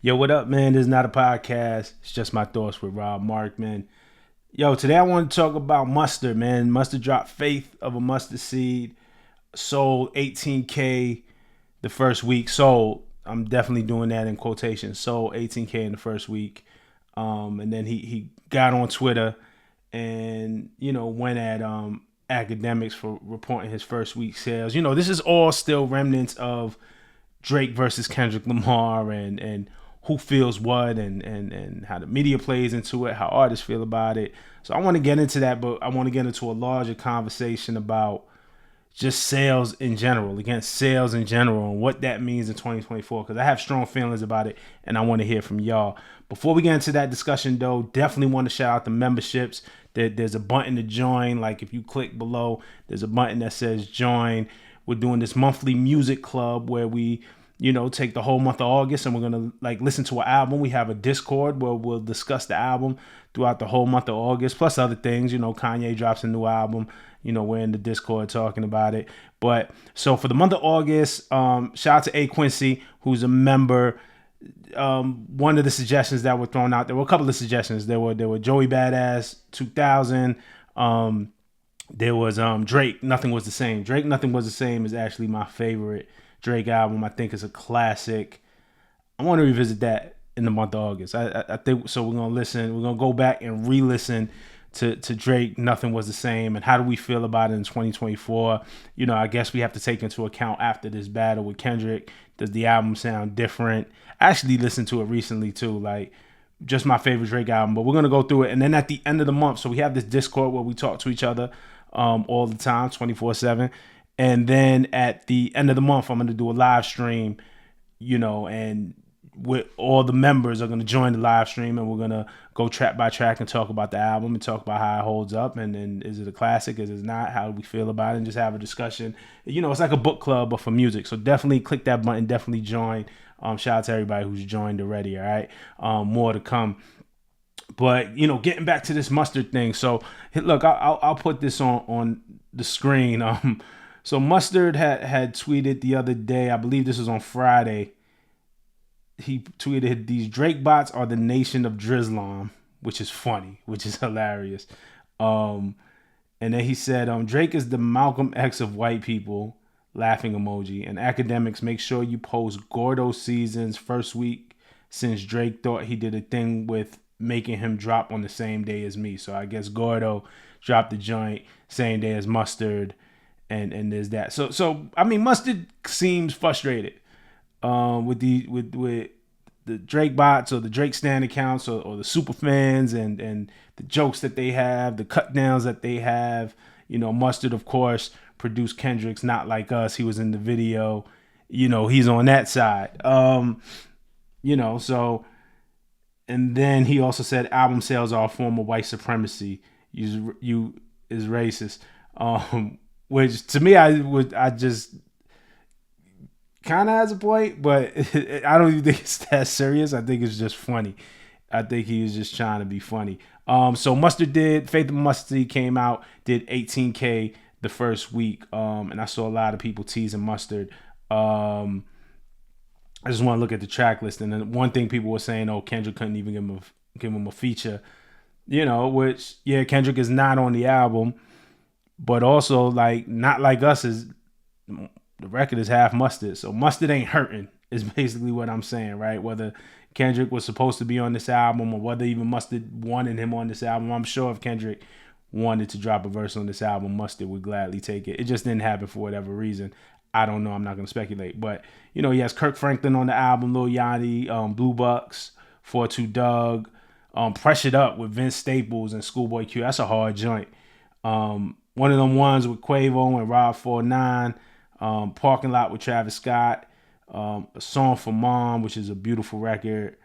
Yo, what up, man? This is not a podcast. It's just my thoughts with Rob Markman. Yo, today I want to talk about Mustard, man. Mustard dropped Faith of a Mustard Seed. Sold 18K the first week. Sold. I'm definitely doing that in quotation. Sold 18K in the first week. And then he got on Twitter and, went at academics for reporting his first week sales. This is all still remnants of Drake versus Kendrick Lamar and who feels what and how the media plays into it, how artists feel about it. So I want to get into that, but I want to get into a larger conversation about just sales in general, against sales in general, and what that means in 2024, because I have strong feelings about it, and I want to hear from y'all. Before we get into that discussion, though, definitely want to shout out the memberships. There's a button to join. Like, if you click below, there's a button that says join. We're doing this monthly music club where we take the whole month of August and we're going to listen to an album. We have a Discord where we'll discuss the album throughout the whole month of August, plus other things. Kanye drops a new album. We're in the Discord talking about it. But so for the month of August, shout out to A Quincy, who's a member. One of the suggestions that were thrown out, there were a couple of suggestions. There were Joey Badass 2000. There was Drake, Nothing Was the Same. Drake, Nothing Was the Same is actually my favorite Drake album. I think it's a classic. I want to revisit that in the month of August. I think so. We're gonna listen. We're gonna go back and re-listen to Drake. Nothing Was the Same, and how do we feel about it in 2024? I guess we have to take into account after this battle with Kendrick. Does the album sound different? I actually listened to it recently too. Just my favorite Drake album. But we're gonna go through it, and then at the end of the month, so we have this Discord where we talk to each other all the time, 24/7. And then at the end of the month, I'm going to do a live stream, and with all the members are going to join the live stream, and we're going to go track by track and talk about the album and talk about how it holds up. And is it a classic? Is it not? How do we feel about it? And just have a discussion. It's like a book club, but for music. So definitely click that button. Definitely join. Shout out to everybody who's joined already. All right. More to come. But, getting back to this Mustard thing. So, look, I'll put this on the screen. So Mustard had tweeted the other day, I believe this was on Friday. He tweeted, "These Drake bots are the nation of Drizlam," which is funny, which is hilarious. And then he said, "Drake is the Malcolm X of white people," laughing emoji. "And academics, make sure you post Gordo Season's first week since Drake thought he did a thing with making him drop on the same day as me." So I guess Gordo dropped the joint same day as Mustard. And there's that. So I mean, Mustard seems frustrated with the Drake bots or the Drake stan accounts or the super fans and the jokes that they have, the cut downs that they have. Mustard, of course, produced Kendrick's Not Like Us. He was in the video. He's on that side. So, and then he also said album sales are a form of white supremacy. You is racist. Which to me, I just kind of has a point, but I don't even think it's that serious. I think it's just funny. I think he was just trying to be funny. So Mustard did, Faith of Mustard came out, did 18K the first week. And I saw a lot of people teasing Mustard. I just want to look at the track list. And then one thing people were saying, Kendrick couldn't even give him a feature, which, yeah, Kendrick is not on the album. But also, Not Like Us is, the record is half Mustard. So Mustard ain't hurting is basically what I'm saying, right? Whether Kendrick was supposed to be on this album or whether even Mustard wanted him on this album. I'm sure if Kendrick wanted to drop a verse on this album, Mustard would gladly take it. It just didn't happen for whatever reason. I don't know. I'm not going to speculate. But, he has Kirk Franklin on the album, Lil Yachty, Blue Bucks, 42 Doug, Pressured Up with Vince Staples and Schoolboy Q. That's a hard joint. One of them ones with Quavo and Rob 49, Parking Lot with Travis Scott, A Song for Mom, which is a beautiful record,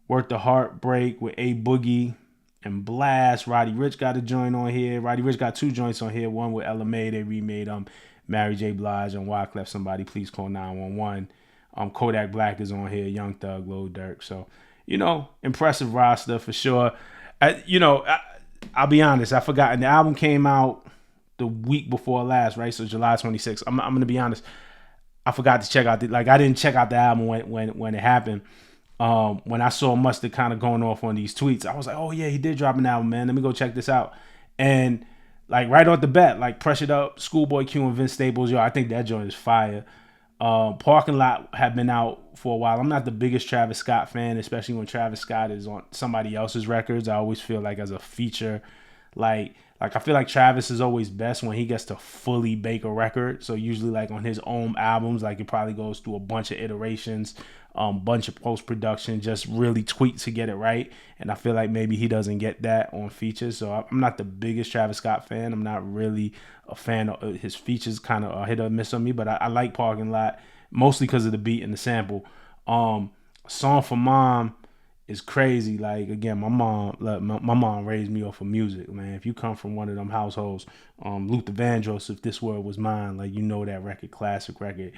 Worth the Heartbreak with A Boogie and Blast. Roddy Ricch got a joint on here. Roddy Ricch got two joints on here. One with Ella May. They remade Mary J. Blige and Wyclef. Somebody please call 911. Kodak Black is on here. Young Thug, Lil Durk. So, impressive roster for sure. I'll be honest. I forgot. And the album came out the week before last, right? So July 26th. I'm gonna be honest. I forgot to check out I didn't check out the album when it happened. When I saw Mustard kind of going off on these tweets, I was like, oh yeah, he did drop an album, man. Let me go check this out. And like right off the bat, like Pressured Up, Schoolboy Q and Vince Staples, yo, I think that joint is fire. Parking Lot have been out for a while. I'm not the biggest Travis Scott fan, especially when Travis Scott is on somebody else's records. I always feel like as a feature, like I feel like Travis is always best when he gets to fully bake a record. So usually like on his own albums, like it probably goes through a bunch of iterations, bunch of post production, just really tweak to get it right. And I feel like maybe he doesn't get that on features. So I'm not the biggest Travis Scott fan. I'm not really a fan of his features. Kind of hit or miss on me, but I like Parking Lot mostly because of the beat and the sample. Song for Mom is crazy. Like again, my mom raised me off of music, man. If you come from one of them households, Luther Vandross, If This World Was Mine, like you know that record, classic record.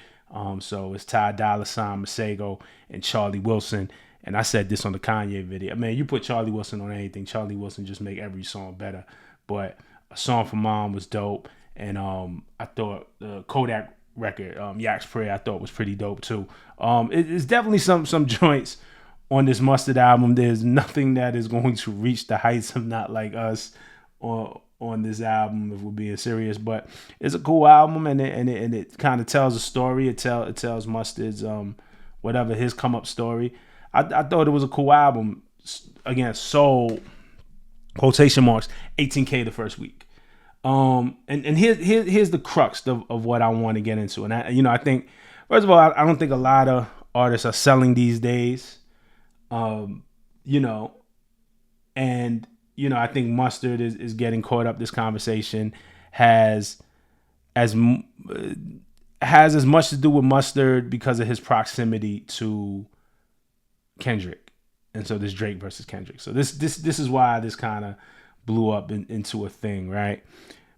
So it's Ty Dolla $ign, Masego, and Charlie Wilson. And I said this on the Kanye video. Man, you put Charlie Wilson on anything, Charlie Wilson just make every song better. But A Song for Mom was dope, and I thought the Kodak record, Yak's Prayer, I thought was pretty dope too. It's definitely some joints on this Mustard album. There's nothing that is going to reach the heights of Not Like Us on this album, if we're being serious. But it's a cool album, and it kind of tells a story. It tells Mustard's whatever his come up story. I thought it was a cool album. Again, sold quotation marks 18K the first week. And here's the crux of what I want to get into. And I think first of all, I don't think a lot of artists are selling these days. And I think Mustard is getting caught up. This conversation has as much to do with Mustard because of his proximity to Kendrick, and so this Drake versus Kendrick. So this is why this kind of blew up into a thing, right?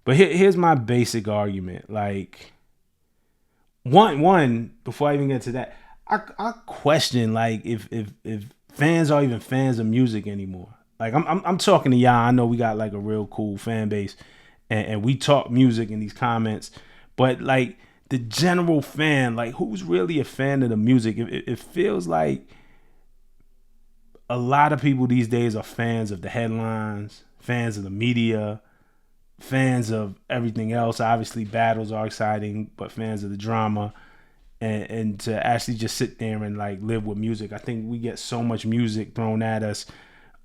But here's my basic argument. Like one before I even get to that, I question like if fans are even fans of music anymore. Like I'm talking to y'all. I know we got like a real cool fan base, and we talk music in these comments. But like the general fan, like who's really a fan of the music? It feels like a lot of people these days are fans of the headlines, fans of the media, fans of everything else. Obviously, battles are exciting, but fans of the drama. And to actually just sit there and like live with music. I think we get so much music thrown at us.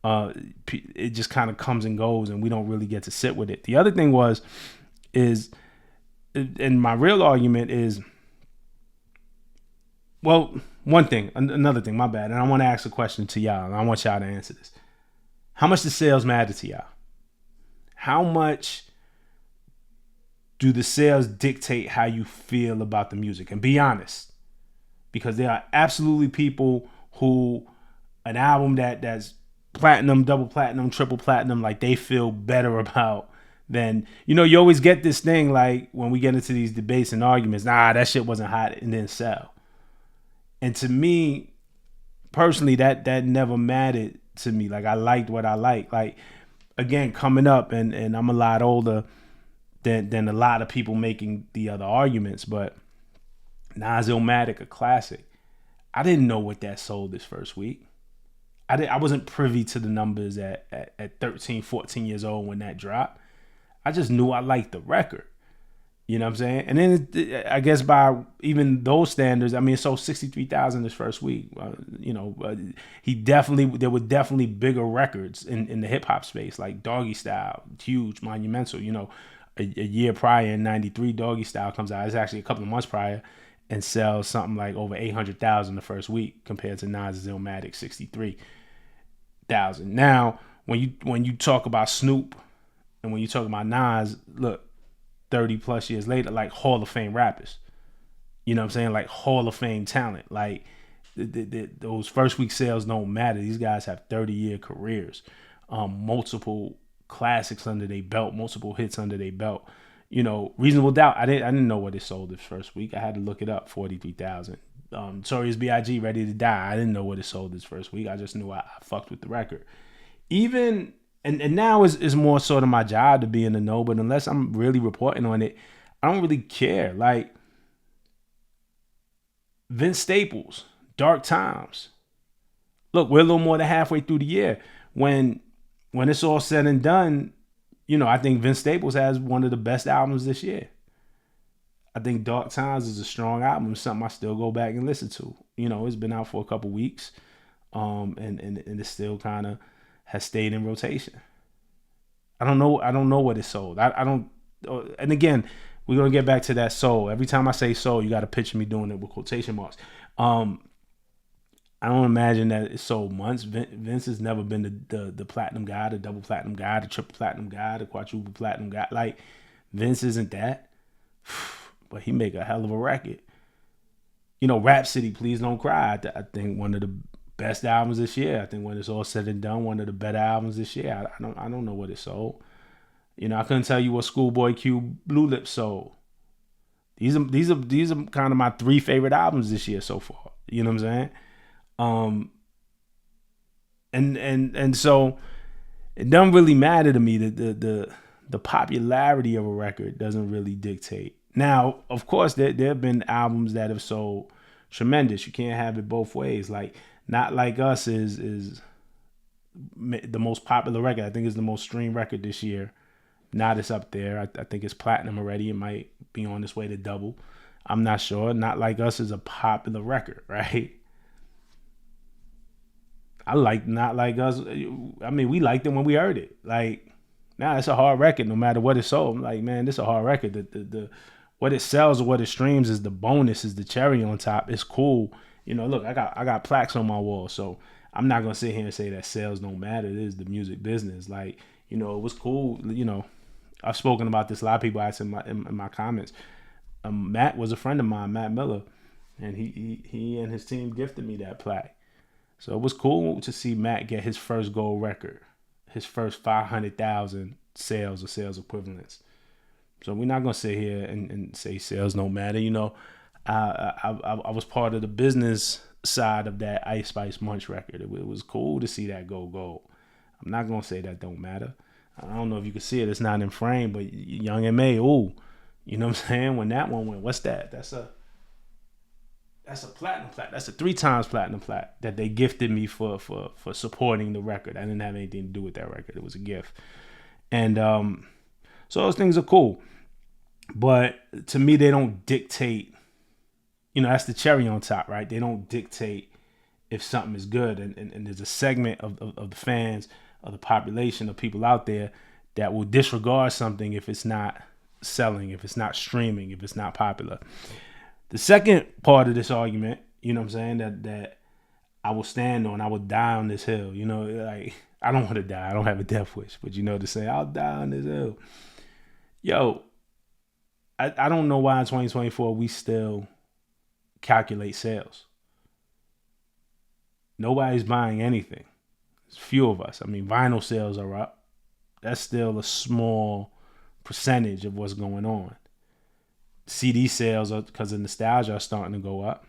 It just kind of comes and goes, and we don't really get to sit with it. The other thing and my real argument is, well, another thing, my bad. And I want to ask a question to y'all, and I want y'all to answer this. How much does sales matter to y'all? How much do the sales dictate how you feel about the music? And be honest, because there are absolutely people who an album that's platinum, double platinum, triple platinum, like they feel better about than, you always get this thing like when we get into these debates and arguments, nah, that shit wasn't hot and didn't sell. And to me, personally, that never mattered to me. Like I liked what I liked. Like again, coming up, and I'm a lot older than a lot of people making the other arguments, but Nas Illmatic, a classic. I didn't know what that sold this first week. I wasn't privy to the numbers at 13, 14 years old when that dropped. I just knew I liked the record. You know what I'm saying? And then I guess by even those standards, I mean, it sold 63,000 this first week. There were definitely bigger records in the hip hop space, like Doggy Style, huge, monumental. A year prior in '93, Doggy Style comes out. It's actually a couple of months prior, and sells something like over 800,000 the first week compared to Nas' Illmatic 63,000. Now, when you talk about Snoop and when you talk about Nas, look, 30 plus years later, like Hall of Fame rappers. You know what I'm saying? Like Hall of Fame talent. Like those first week sales don't matter. These guys have 30-year careers, multiple classics under their belt, multiple hits under their belt. Reasonable Doubt. I didn't know what it sold this first week. I had to look it up. 43,000. Notorious B.I.G. Ready to Die. I didn't know what it sold this first week. I just knew I fucked with the record. Even and now is more sort of my job to be in the know. But unless I'm really reporting on it, I don't really care. Like Vince Staples, Dark Times. Look, we're a little more than halfway through the year. When it's all said and done, I think Vince Staples has one of the best albums this year. I think Dark Times is a strong album, something I still go back and listen to. It's been out for a couple weeks, and it still kind of has stayed in rotation. I don't know what it sold. I don't. And again, we're gonna get back to that soul. Every time I say soul, you got to picture me doing it with quotation marks. I don't imagine that it sold months. Vince has never been the platinum guy, the double platinum guy, the triple platinum guy, the quadruple platinum guy. Like, Vince isn't that, but he make a hell of a record. Rhapsody, Please Don't Cry. I think one of the best albums this year. I think when it's all said and done, one of the better albums this year. I don't know what it sold. I couldn't tell you what Schoolboy Q Blue Lips sold. These are kind of my 3 favorite albums this year so far. You know what I'm saying? And so it doesn't really matter to me that the popularity of a record doesn't really dictate. Now, of course, there have been albums that have sold tremendous. You can't have it both ways. Like, Not Like Us is the most popular record. I think it's the most streamed record this year. Not it's up there. I think it's platinum already. It might be on its way to double. I'm not sure. Not Like Us is a popular record, right? I like Not Like Us. I mean, we liked it when we heard it. Like, it's a hard record no matter what it sold. I'm like, man, this is a hard record. The what it sells or what it streams is the bonus, is the cherry on top. It's cool. Look, I got plaques on my wall, so I'm not gonna sit here and say that sales don't matter. It is the music business. Like, it was cool. I've spoken about this. A lot of people asked in my comments. Matt was a friend of mine, Matt Miller, and he and his team gifted me that plaque. So it was cool to see Matt get his first gold record, his first 500,000 sales or sales equivalents. So we're not gonna sit here and say sales don't matter. I was part of the business side of that Ice Spice Munch record. It was cool to see that go gold. I'm not gonna say that don't matter. I don't know if you can see it. It's not in frame, but Young M.A. Ooh, you know what I'm saying? When that one went, what's that? That's a platinum plaque. That's a 3 times platinum plaque that they gifted me for supporting the record. I didn't have anything to do with that record. It was a gift, and so those things are cool. But to me, they don't dictate. That's the cherry on top, right? They don't dictate if something is good. And there's a segment of the fans, of the population, of people out there that will disregard something if it's not selling, if it's not streaming, if it's not popular. The second part of this argument, you know what I'm saying, that I will stand on, I will die on this hill. Like, I don't want to die. I don't have a death wish, but to say I'll die on this hill. Yo, I don't know why in 2024 we still calculate sales. Nobody's buying anything. There's few of us. I mean, vinyl sales are up. That's still a small percentage of what's going on. CD sales, because of nostalgia, are starting to go up.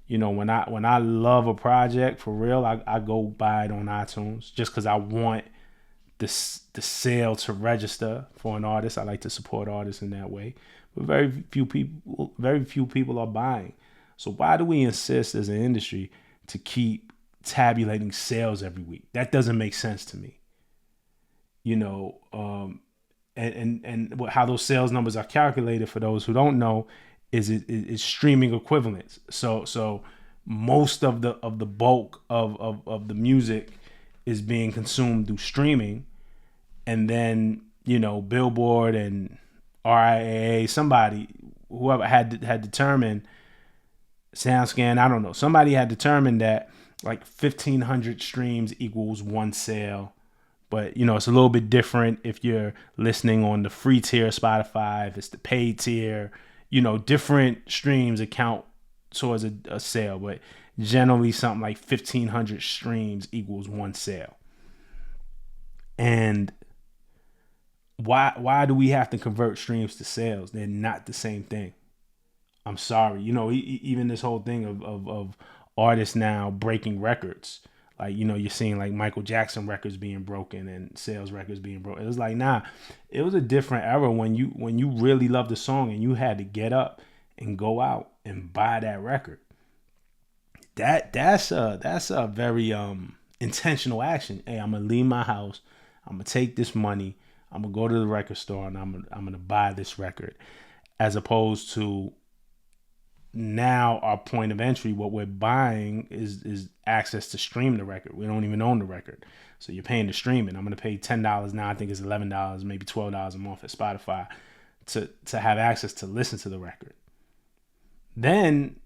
When I love a project for real, I go buy it on iTunes just because I want the sale to register for an artist. I like to support artists in that way. But very few people are buying. So why do we insist as an industry to keep tabulating sales every week? That doesn't make sense to me. And how those sales numbers are calculated, for those who don't know, is streaming equivalents. So most of the bulk of the music is being consumed through streaming, and then Billboard and RIAA, somebody, whoever had determined, SoundScan, I don't know, somebody had determined that like 1,500 streams equals 1 sale. But it's a little bit different if you're listening on the free tier of Spotify, if it's the paid tier. Different streams account towards a sale, but generally something like 1,500 streams equals 1 sale. And why do we have to convert streams to sales? They're not the same thing. I'm sorry. Even this whole thing of artists now breaking records. Like, you're seeing like Michael Jackson records being broken and sales records being broken. It was like, nah, it was a different era when you really loved the song and you had to get up and go out and buy that record. That's a very intentional action. Hey, I'm gonna leave my house. I'm gonna take this money. I'm gonna go to the record store and I'm gonna buy this record, as opposed to now our point of entry. What we're buying is access to stream the record. We don't even own the record, so you're paying to stream it. I'm gonna pay $10 now. I think it's $11, maybe $12 a month at Spotify to have access to listen to the record. Then,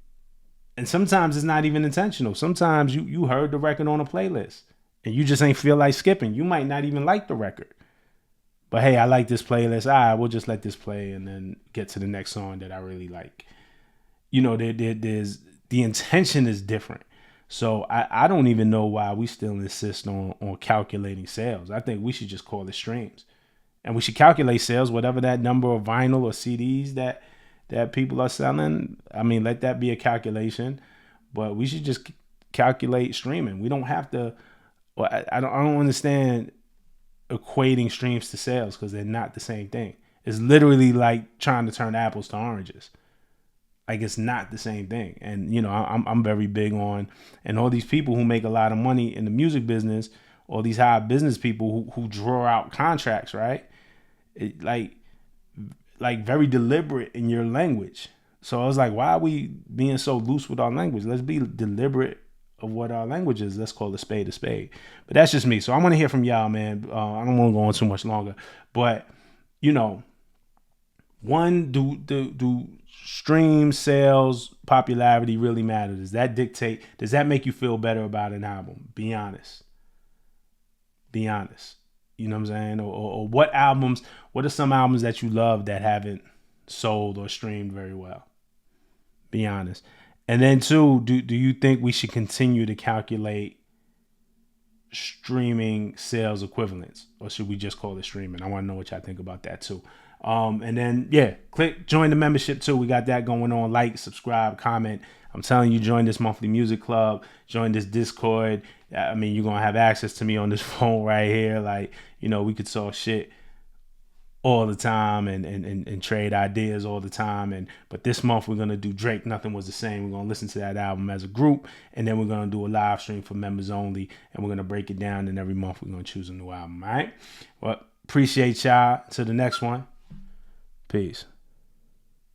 and sometimes it's not even intentional. Sometimes you heard the record on a playlist and you just ain't feel like skipping. You might not even like the record, but hey, I like this playlist. All right, we'll just let this play and then get to the next song that I really like. There's the intention is different. So I don't even know why we still insist on calculating sales. I think we should just call it streams, and we should calculate sales, whatever that number of vinyl or CDs that people are selling. I mean, let that be a calculation, but we should just calculate streaming. We don't have to. Well, I don't understand equating streams to sales, because they're not the same thing. It's literally like trying to turn apples to oranges. Like, it's not the same thing. And I'm very big on, and all these people who make a lot of money in the music business, all these high business people who draw out contracts, right? Like very deliberate in your language. So I was like, why are we being so loose with our language? Let's be deliberate of what our language is. Let's call a spade a spade. But that's just me. So I want to hear from y'all, man. I don't want to go on too much longer, but one, do stream sales, popularity really matter? Does that make you feel better about an album? Be honest. Be honest. You know what I'm saying? Or what are some albums that you love that haven't sold or streamed very well? Be honest. And then two, do you think we should continue to calculate streaming sales equivalents, or should we just call it streaming? I want to know what y'all think about that too. And then click join the membership too. We got that going on. Like, subscribe, comment. I'm telling you, join this monthly music club, join this Discord. I mean, you're gonna have access to me on this phone right here. Like, we could talk shit all the time and trade ideas all the time. But this month we're gonna do Drake, Nothing Was the Same. We're gonna listen to that album as a group, and then we're gonna do a live stream for members only, and we're gonna break it down. And every month we're gonna choose a new album. All right. Well, appreciate y'all. To the next one. Peace.